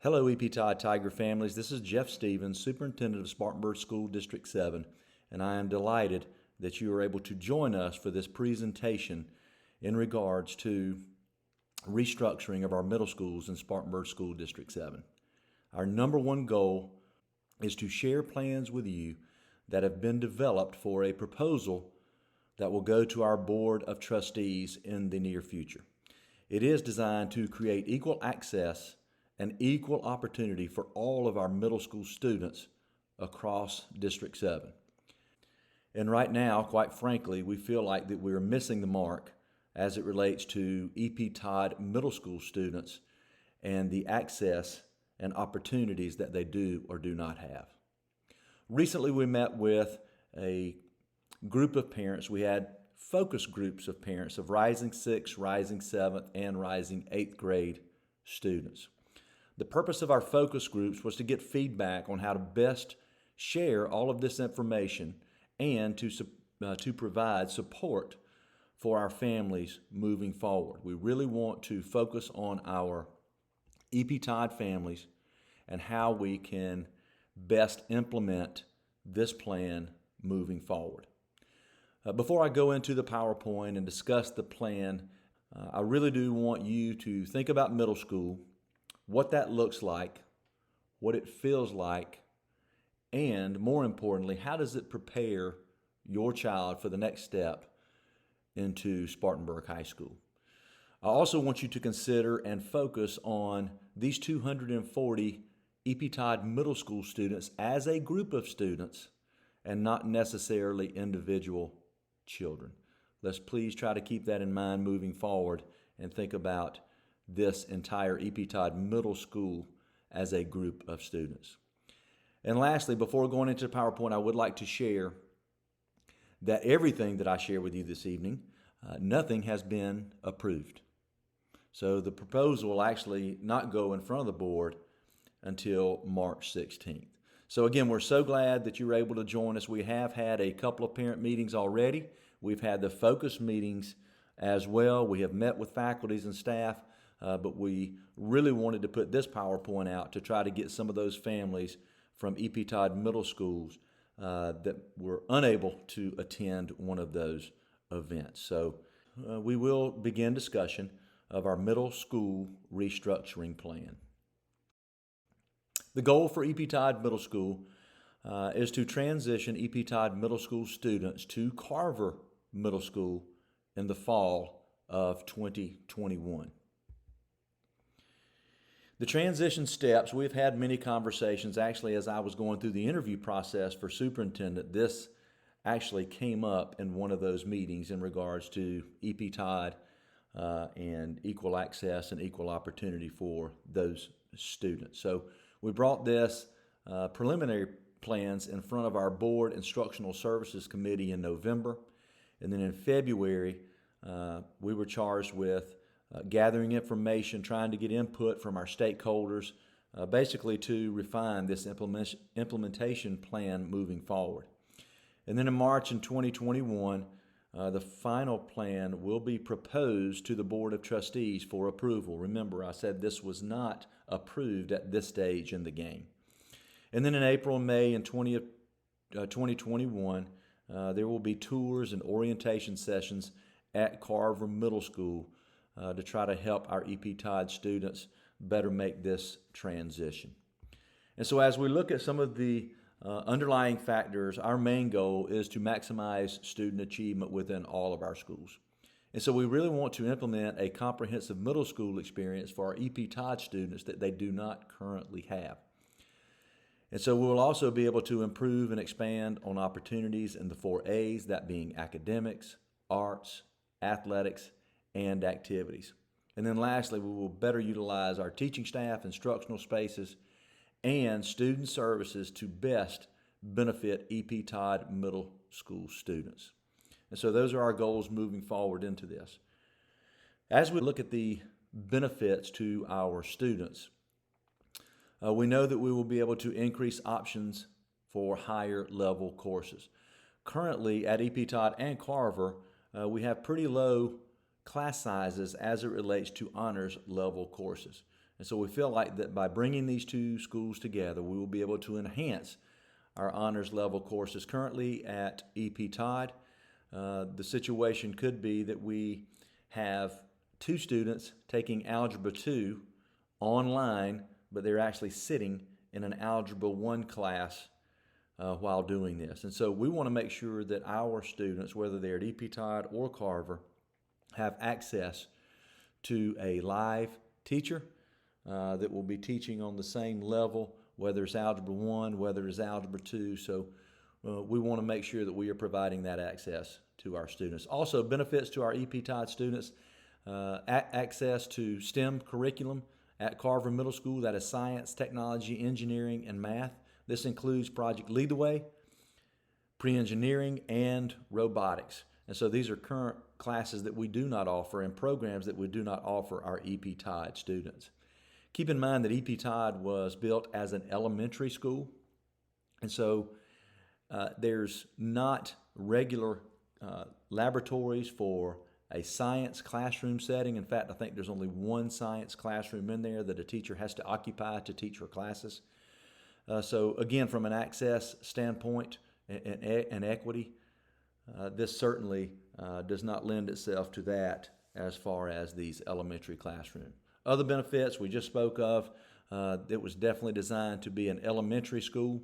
Hello, EP Todd Tiger families. This is Jeff Stevens, Superintendent of Spartanburg School District 7, and I am delighted that you are able to join us for this presentation in regards to restructuring of our middle schools in Spartanburg School District 7. Our number one goal is to share plans with you that have been developed for a proposal that will go to our Board of Trustees in the near future. It is designed to create equal access and equal opportunity for all of our middle school students across District 7. And right now, quite frankly, we feel like that we're missing the mark as it relates to EP Todd middle school students and the access and opportunities that they do or do not have. Recently, we met with a group of parents. We had focus groups of parents of Rising 6th, Rising 7th, and Rising 8th grade students. The purpose of our focus groups was to get feedback on how to best share all of this information and to provide support for our families moving forward. We really want to focus on our EP Todd families and how we can best implement this plan moving forward. Before I go into the PowerPoint and discuss the plan, I really do want you to think about middle school, what that looks like, what it feels like, and more importantly, how does it prepare your child for the next step into Spartanburg High School. I also want you to consider and focus on these 240 EP Todd middle school students as a group of students and not necessarily individual children. Let's please try to keep that in mind moving forward and think about this entire EP Todd middle school as a group of students. And lastly, before going into the PowerPoint, I would like to share that everything that I share with you this evening, nothing has been approved. So the proposal will actually not go in front of the board until March 16th. So again, we're so glad that you were able to join us. We have had a couple of parent meetings already. We've had the focus meetings as well. We have met with faculties and staff, but we really wanted to put this PowerPoint out to try to get some of those families from EP Todd middle schools that were unable to attend one of those events. So we will begin discussion of our middle school restructuring plan. The goal for EP Todd Middle School is to transition EP Todd Middle School students to Carver Middle School in the fall of 2021. The transition steps, we've had many conversations. Actually, as I was going through the interview process for superintendent, this actually came up in one of those meetings in regards to EP Todd and equal access and equal opportunity for those students. So we brought this preliminary plans in front of our Board Instructional Services Committee in November. And then in February, we were charged with gathering information, trying to get input from our stakeholders, basically to refine this implementation plan moving forward. And then in March in 2021, the final plan will be proposed to the Board of Trustees for approval. Remember, I said this was not approved at this stage in the game. And then in April and May in 2021, there will be tours and orientation sessions at Carver Middle School to try to help our EP Todd students better make this transition. And so as we look at some of the underlying factors, our main goal is to maximize student achievement within all of our schools. And so we really want to implement a comprehensive middle school experience for our EP Todd students that they do not currently have. And so we will also be able to improve and expand on opportunities in the 4 A's, that being academics, arts, athletics, and activities. And then lastly, we will better utilize our teaching staff, instructional spaces, and student services to best benefit EP Todd middle school students. And so those are our goals moving forward into this. As we look at the benefits to our students, we know that we will be able to increase options for higher level courses. Currently at EP Todd and Carver, we have pretty low class sizes as it relates to honors level courses. And so we feel like that by bringing these two schools together, we will be able to enhance our honors level courses. Currently at EP Todd, the situation could be that we have two students taking Algebra 2 online, but they're actually sitting in an Algebra 1 class while doing this. And so we want to make sure that our students, whether they're at EP Todd or Carver, have access to a live teacher that will be teaching on the same level, whether it's Algebra 1, whether it's Algebra 2. So we want to make sure that we are providing that access to our students. Also, benefits to our EP Todd students, access to STEM curriculum at Carver Middle School. That is science, technology, engineering, and math. This includes Project Lead the Way, pre-engineering, and robotics. And so these are current classes that we do not offer and programs that we do not offer our EP Todd students. Keep in mind that EP Todd was built as an elementary school, and so there's not regular laboratories for a science classroom setting. In fact, I think there's only one science classroom in there that a teacher has to occupy to teach her classes. So again, from an access standpoint and equity, this certainly does not lend itself to that as far as these elementary classrooms. Other benefits we just spoke of, it was definitely designed to be an elementary school.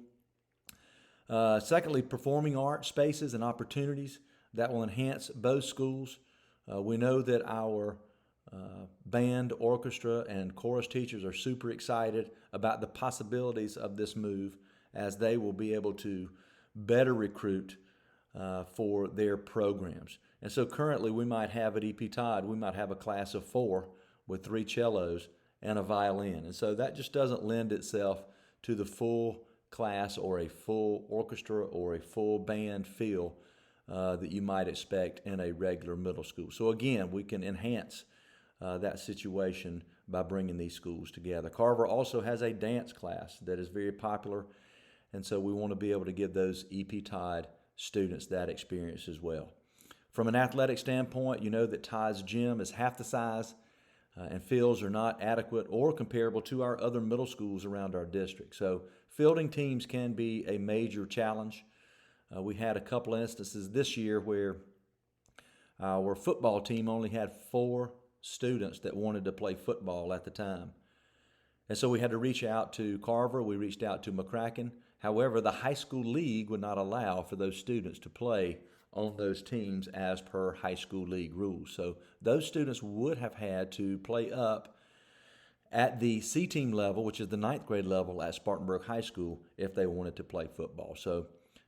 Secondly, performing arts spaces and opportunities that will enhance both schools. We know that our band, orchestra, and chorus teachers are super excited about the possibilities of this move, as they will be able to better recruit for their programs. And so currently we might have at EP Todd, we might have a class of 4 with 3 cellos and a violin. And so that just doesn't lend itself to the full class or a full orchestra or a full band feel that you might expect in a regular middle school. So again, we can enhance that situation by bringing these schools together. Carver also has a dance class that is very popular, and so we want to be able to give those EP Todd students that experience as well. From an athletic standpoint, you know that Todd's gym is half the size, and fields are not adequate or comparable to our other middle schools around our district. So fielding teams can be a major challenge. We had a couple of instances this year where our football team only had 4 students that wanted to play football at the time. And so we had to reach out to Carver, we reached out to McCracken. However, the high school league would not allow for those students to play on those teams as per high school league rules. So those students would have had to play up at the C team level, which is the 9th grade level at Spartanburg High School, if they wanted to play football. So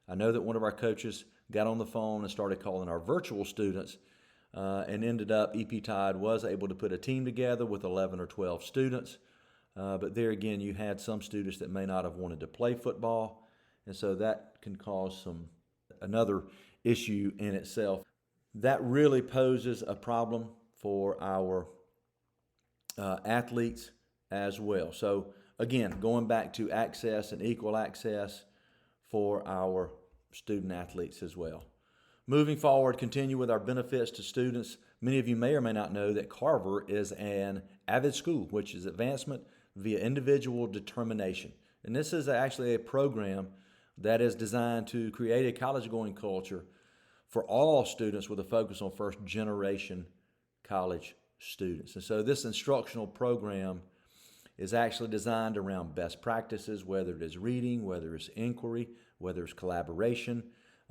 I know that one of our coaches got on the phone and started calling our virtual students and ended up, EP Todd was able to put a team together with 11 or 12 students. But there again, you had some students that may not have wanted to play football, and so that can cause another issue in itself. That really poses a problem for our athletes as well. So again, going back to access and equal access for our student athletes as well. Moving forward, continue with our benefits to students. Many of you may or may not know that Carver is an Avid School, which is advancement via individual determination. And this is actually a program that is designed to create a college-going culture for all students with a focus on first-generation college students. And so this instructional program is actually designed around best practices, whether it is reading, whether it's inquiry, whether it's collaboration.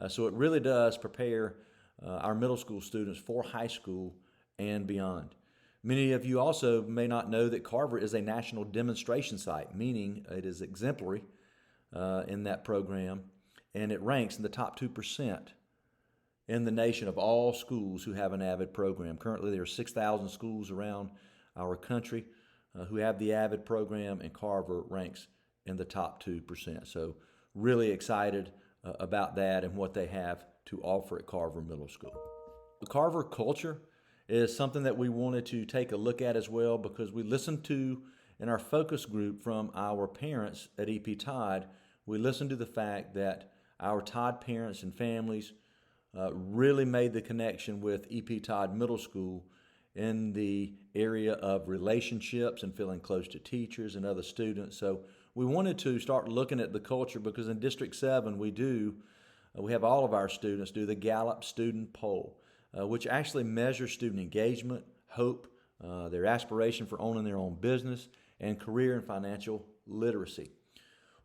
So it really does prepare our middle school students for high school and beyond. Many of you also may not know that Carver is a national demonstration site, meaning it is exemplary in that program, and it ranks in the top 2% in the nation of all schools who have an Avid program. Currently, there are 6,000 schools around our country who have the Avid program, and Carver ranks in the top 2%. So really excited about that and what they have to offer at Carver Middle School. The Carver Culture is something that we wanted to take a look at as well, because we listened to, in our focus group from our parents at EP Todd, we listened to the fact that our Todd parents and families really made the connection with EP Todd Middle School, in the area of relationships and feeling close to teachers and other students. So we wanted to start looking at the culture because in District 7 we have all of our students do the Gallup Student Poll, which actually measures student engagement, hope, their aspiration for owning their own business, and career and financial literacy.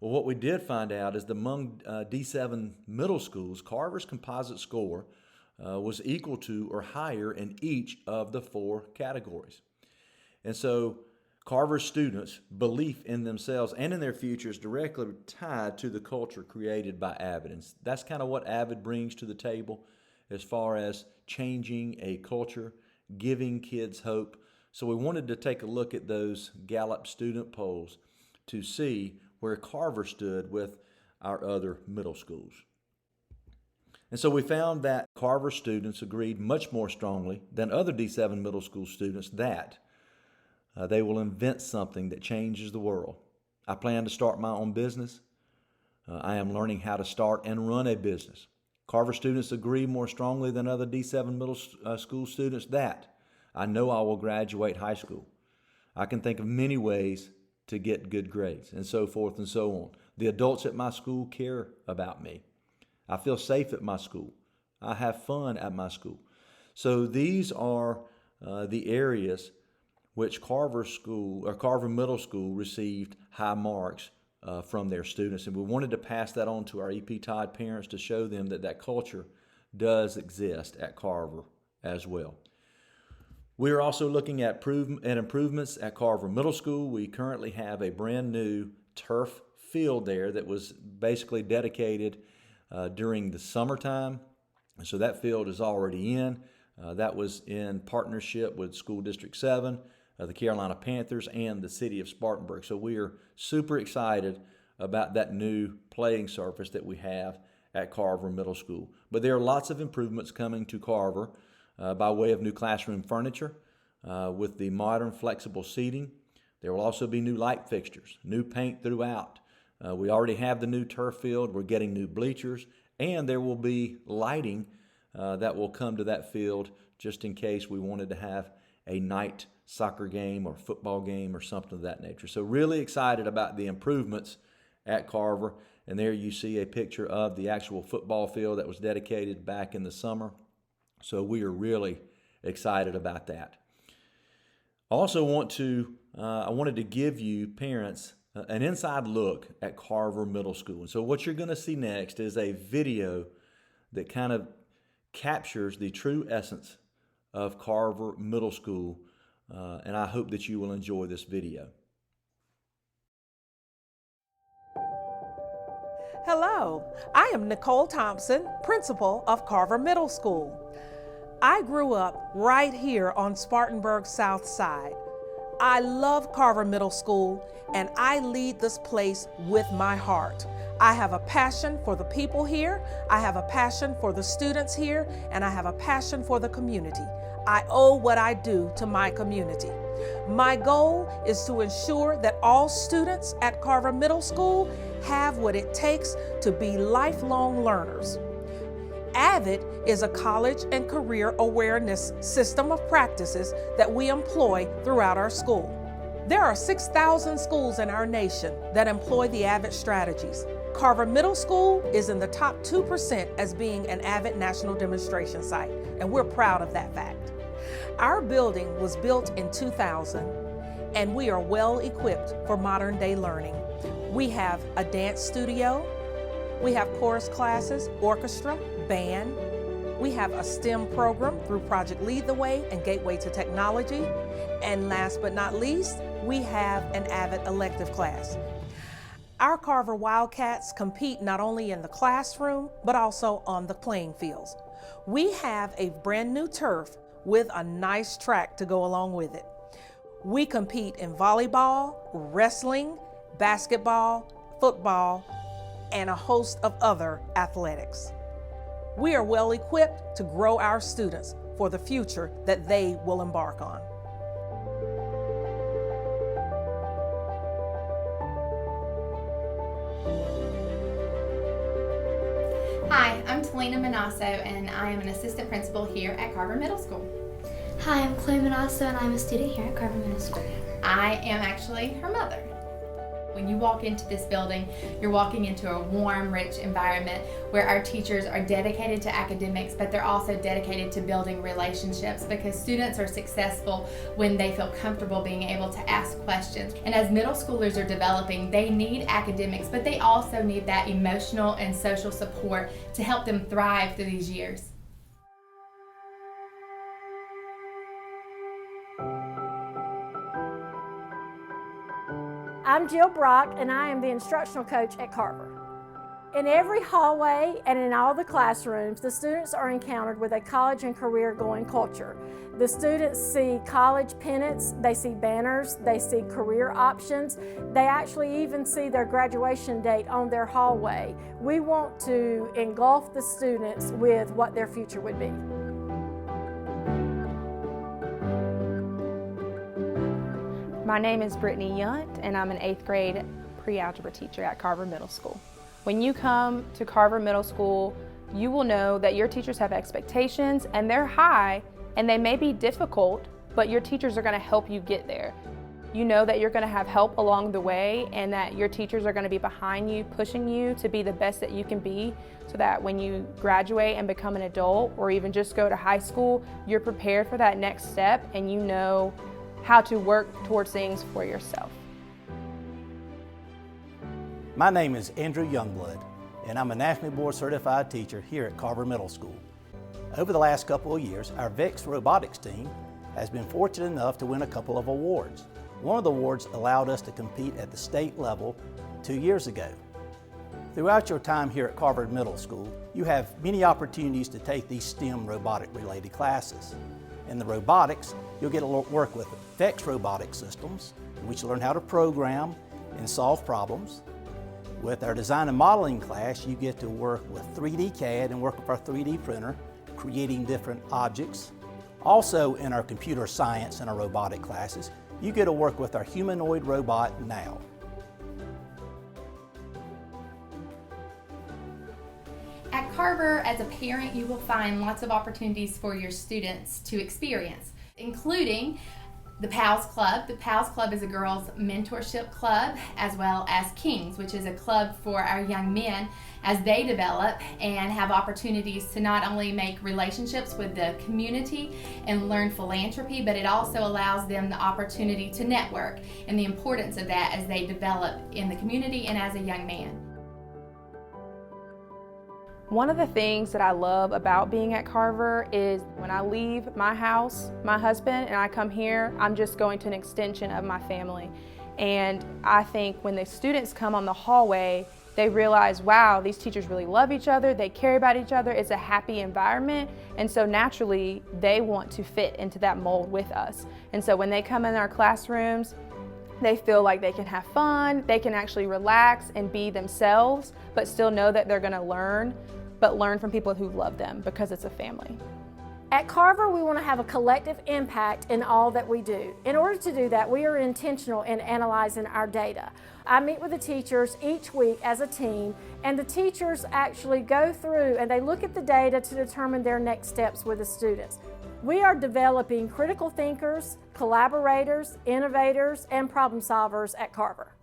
Well, what we did find out is that among D7 middle schools, Carver's composite score was equal to or higher in each of the 4 categories. And so Carver's students' belief in themselves and in their future is directly tied to the culture created by Avid. And that's kind of what Avid brings to the table as far as changing a culture, giving kids hope. So we wanted to take a look at those Gallup student polls to see where Carver stood with our other middle schools. And so we found that Carver students agreed much more strongly than other D7 middle school students that they will invent something that changes the world. I plan to start my own business. I am learning how to start and run a business. Carver students agree more strongly than other D7 middle school students that I know I will graduate high school. I can think of many ways to get good grades, and so forth and so on. The adults at my school care about me. I feel safe at my school. I have fun at my school. So these are the areas which Carver Middle School received high marks from their students. And we wanted to pass that on to our EP Todd parents to show them that that culture does exist at Carver as well. We are also looking at improvements at Carver Middle School. We currently have a brand new turf field there that was basically dedicated during the summertime. And so that field is already in. That was in partnership with School District 7, the Carolina Panthers, and the city of Spartanburg. So we are super excited about that new playing surface that we have at Carver Middle School. But there are lots of improvements coming to Carver by way of new classroom furniture with the modern flexible seating. There will also be new light fixtures, new paint throughout. We already have the new turf field. We're getting new bleachers, and there will be lighting that will come to that field just in case we wanted to have a night soccer game or football game or something of that nature. So really excited about the improvements at Carver. And there you see a picture of the actual football field that was dedicated back in the summer. So we are really excited about that. I wanted to give you parents an inside look at Carver Middle School. And so what you're going to see next is a video that kind of captures the true essence of Carver Middle School, and I hope that you will enjoy this video. Hello, I am Nicole Thompson, principal of Carver Middle School. I grew up right here on Spartanburg's South Side. I love Carver Middle School, and I lead this place with my heart. I have a passion for the people here, I have a passion for the students here, and I have a passion for the community. I owe what I do to my community. My goal is to ensure that all students at Carver Middle School have what it takes to be lifelong learners. Avid is a college and career awareness system of practices that we employ throughout our school. There are 6,000 schools in our nation that employ the Avid strategies. Carver Middle School is in the top 2% as being an Avid National Demonstration Site, and we're proud of that fact. Our building was built in 2000, and we are well equipped for modern day learning. We have a dance studio, we have chorus classes, orchestra, band. We have a STEM program through Project Lead the Way and Gateway to Technology. And last but not least, we have an Avid elective class. Our Carver Wildcats compete not only in the classroom, but also on the playing fields. We have a brand new turf with a nice track to go along with it. We compete in volleyball, wrestling, basketball, football, and a host of other athletics. We are well equipped to grow our students for the future that they will embark on. Hi, I'm Talina Manasso, and I am an assistant principal here at Carver Middle School. Hi, I'm Chloe Manasso, and I'm a student here at Carver Middle School. I am actually her mother. When you walk into this building, you're walking into a warm, rich environment where our teachers are dedicated to academics, but they're also dedicated to building relationships, because students are successful when they feel comfortable being able to ask questions. And as middle schoolers are developing, they need academics, but they also need that emotional and social support to help them thrive through these years. I'm Jill Brock, and I am the instructional coach at Carver. In every hallway and in all the classrooms, the students are encountered with a college and career-going culture. The students see college pennants, they see banners, they see career options, they actually even see their graduation date on their hallway. We want to engulf the students with what their future would be. My name is Brittany Yunt, and I'm an 8th grade pre-algebra teacher at Carver Middle School. When you come to Carver Middle School, you will know that your teachers have expectations, and they're high, and they may be difficult, but your teachers are going to help you get there. You know that you're going to have help along the way, and that your teachers are going to be behind you, pushing you to be the best that you can be, so that when you graduate and become an adult, or even just go to high school, you're prepared for that next step, and you know how to work towards things for yourself. My name is Andrew Youngblood, and I'm a nationally board certified teacher here at Carver Middle School. Over the last couple of years, our VEX robotics team has been fortunate enough to win a couple of awards. One of the awards allowed us to compete at the state level 2 years ago. Throughout your time here at Carver Middle School, you have many opportunities to take these STEM robotic related classes. In the robotics, you'll get to work with VEX robotic systems, in which you learn how to program and solve problems. With our design and modeling class, you get to work with 3D CAD and work with our 3D printer, creating different objects. Also in our computer science and our robotic classes, you get to work with our humanoid robot Now. At Carver, as a parent, you will find lots of opportunities for your students to experience, including the PALS Club. The PALS Club is a girls' mentorship club, as well as Kings, which is a club for our young men as they develop and have opportunities to not only make relationships with the community and learn philanthropy, but it also allows them the opportunity to network and the importance of that as they develop in the community and as a young man. One of the things that I love about being at Carver is when I leave my house, my husband, and I come here, I'm just going to an extension of my family. And I think when the students come on the hallway, they realize, wow, these teachers really love each other, they care about each other, it's a happy environment, and so naturally they want to fit into that mold with us. And so when they come in our classrooms, they feel like they can have fun, they can actually relax and be themselves, but still know that they're going to learn, but learn from people who love them because it's a family. At Carver, we want to have a collective impact in all that we do. In order to do that, we are intentional in analyzing our data. I meet with the teachers each week as a team, and the teachers actually go through and they look at the data to determine their next steps with the students. We are developing critical thinkers, collaborators, innovators, and problem solvers at Carver.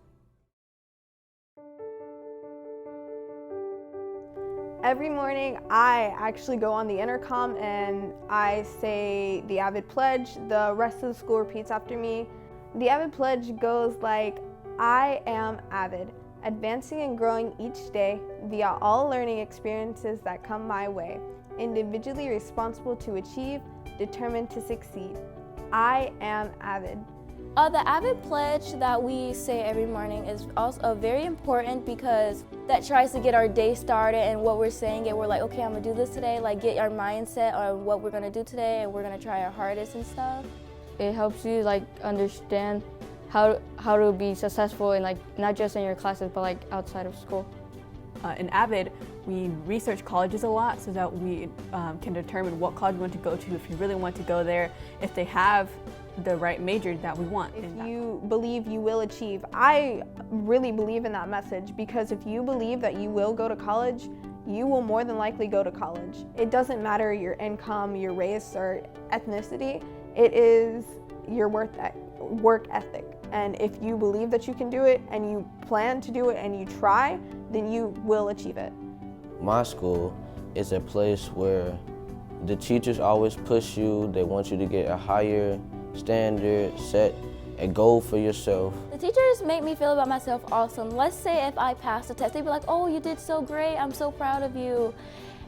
Every morning I actually go on the intercom and I say the Avid Pledge. The rest of the school repeats after me. The Avid Pledge goes like, I am Avid, advancing and growing each day via all learning experiences that come my way, individually responsible to achieve, determined to succeed. I am Avid. The Avid Pledge that we say every morning is also very important because that tries to get our day started and what we're saying, and we're like, okay, I'm gonna do this today, like get our mindset on what we're gonna do today, and we're gonna try our hardest and stuff. It helps you like understand how to be successful in like not just in your classes but like outside of school. In Avid, we research colleges a lot so that we can determine what college we want to go to, if you really want to go there, if they have the right major that we want. If you believe you will achieve, I really believe in that message, because if you believe that you will go to college, you will more than likely go to college. It doesn't matter your income, your race, or ethnicity. It is your work ethic. And if you believe that you can do it and you plan to do it and you try, then you will achieve it. My school is a place where the teachers always push you. They want you to get a higher standard, set a goal for yourself. The teachers make me feel about myself awesome. Let's say if I pass the test, they'd be like, oh, you did so great, I'm so proud of you.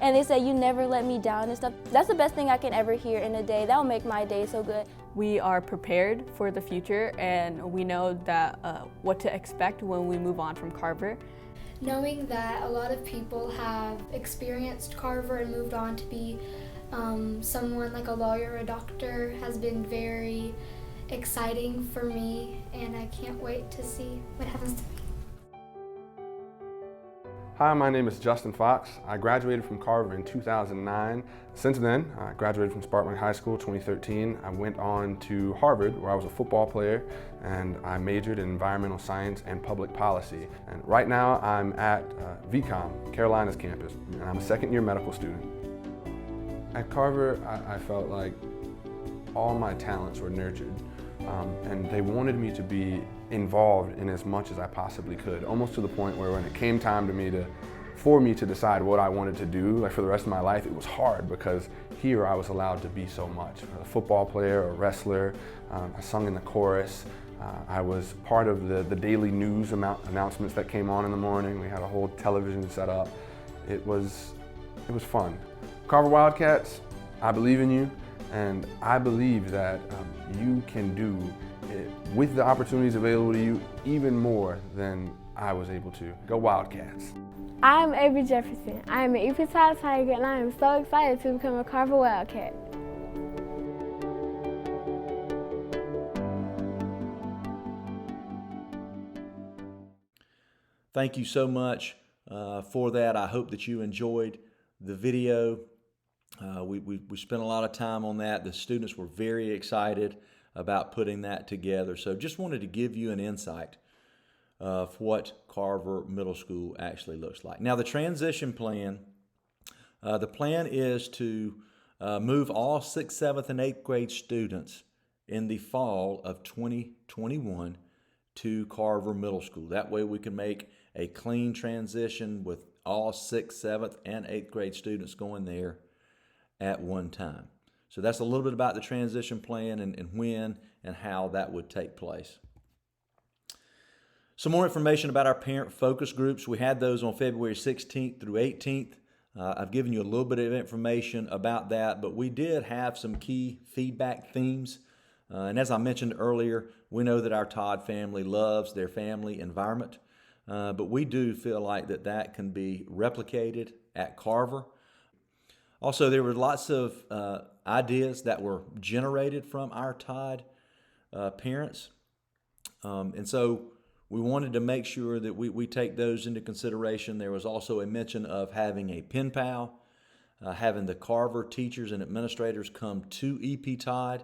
And they say, you never let me down and stuff. That's the best thing I can ever hear in a day. That will make my day so good. We are prepared for the future, and we know that what to expect when we move on from Carver. Knowing that a lot of people have experienced Carver and moved on to be someone like a lawyer or a doctor has been very exciting for me, and I can't wait to see what happens to me. Hi, my name is Justin Fox. I graduated from Carver in 2009. Since then, I graduated from Spartanburg High School 2013. I went on to Harvard, where I was a football player, and I majored in environmental science and public policy. And right now, I'm at VCOM, Carolina's campus, and I'm a second-year medical student. At Carver, I felt like all my talents were nurtured, and they wanted me to be involved in as much as I possibly could, almost to the point where when it came time for me to decide what I wanted to do, like for the rest of my life, it was hard because here I was allowed to be so much. A football player, a wrestler, I sung in the chorus, I was part of the daily news announcements that came on in the morning. We had a whole television set up. It was fun. Carver Wildcats, I believe in you, and I believe that you can do it, with the opportunities available to you, even more than I was able to. Go Wildcats. I'm Avid Jefferson. I am an EP Tide Tiger, and I am so excited to become a Carver Wildcat. Thank you so much for that. I hope that you enjoyed the video. We spent a lot of time on that. The students were very excited about putting that together. So just wanted to give you an insight of what Carver Middle School actually looks like. Now the transition plan, the plan is to move all 6th, 7th, and 8th grade students in the fall of 2021 to Carver Middle School. That way we can make a clean transition with all 6th, 7th, and 8th grade students going there at one time. So that's a little bit about the transition plan and when and how that would take place. Some more information about our parent focus groups. We had those on February 16th through 18th. I've given you a little bit of information about that, but we did have some key feedback themes. And as I mentioned earlier, we know that our Todd family loves their family environment, but we do feel like that can be replicated at Carver. Also, there were lots of ideas that were generated from our Todd parents. And so we wanted to make sure that we take those into consideration. There was also a mention of having a pen pal, having the Carver teachers and administrators come to EP Todd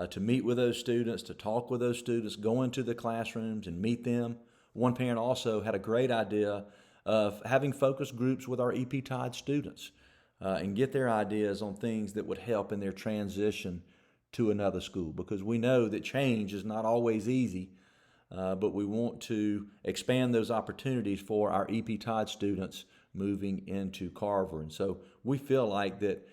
to meet with those students, to talk with those students, go into the classrooms and meet them. One parent also had a great idea of having focus groups with our EP Todd students and get their ideas on things that would help in their transition to another school, because we know that change is not always easy, but we want to expand those opportunities for our EP Todd students moving into Carver. And so we feel like that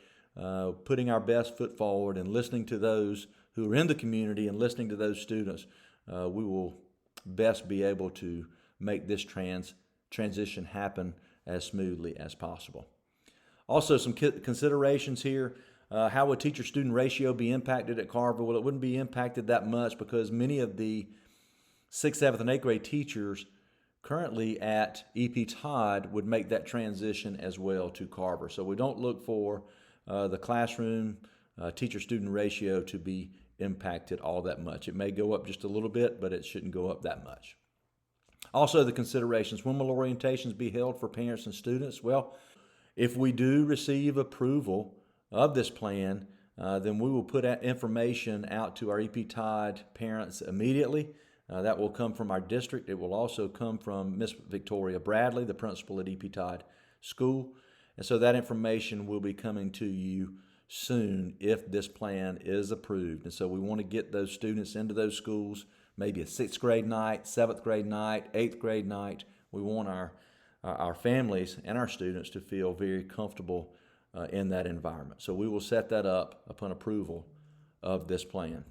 putting our best foot forward and listening to those who are in the community and listening to those students, we will best be able to make this transition happen as smoothly as possible. Also, some considerations here. How would teacher-student ratio be impacted at Carver? Well, it wouldn't be impacted that much because many of the 6th, 7th, and 8th grade teachers currently at EP Todd would make that transition as well to Carver. So we don't look for the classroom teacher-student ratio to be impacted all that much. It may go up just a little bit, but it shouldn't go up that much. Also, the considerations. When will orientations be held for parents and students? Well, if we do receive approval of this plan, then we will put that information out to our EP Todd parents immediately. That will come from our district. It will also come from Miss Victoria Bradley, the principal at EP Todd School. And so that information will be coming to you soon if this plan is approved. And so we want to get those students into those schools, maybe a 6th grade night, 7th grade night, 8th grade night. We want our families and our students to feel very comfortable in that environment. So we will set that up upon approval of this plan.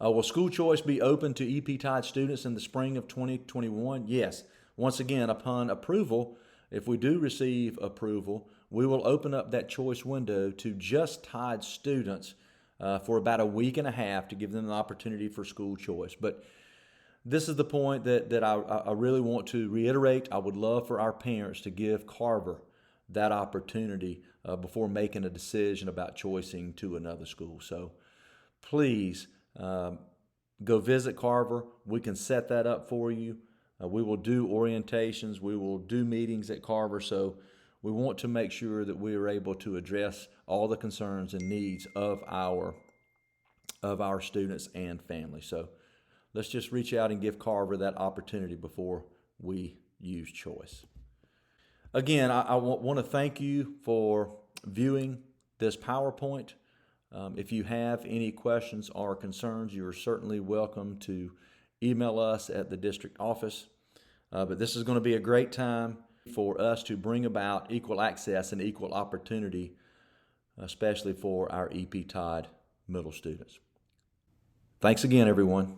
Will school choice be open to EP Tide students in the spring of 2021? Yes. Once again, upon approval, if we do receive approval, we will open up that choice window to just Tide students for about a week and a half to give them the opportunity for school choice. But this is the point that I really want to reiterate. I would love for our parents to give Carver that opportunity before making a decision about choicing to another school. So please go visit Carver. We can set that up for you. We will do orientations. We will do meetings at Carver. So we want to make sure that we are able to address all the concerns and needs of our students and families. So let's just reach out and give Carver that opportunity before we use choice. Again, I want to thank you for viewing this PowerPoint. If you have any questions or concerns, you are certainly welcome to email us at the district office. But this is going to be a great time for us to bring about equal access and equal opportunity, especially for our EP Tide middle students. Thanks again, everyone.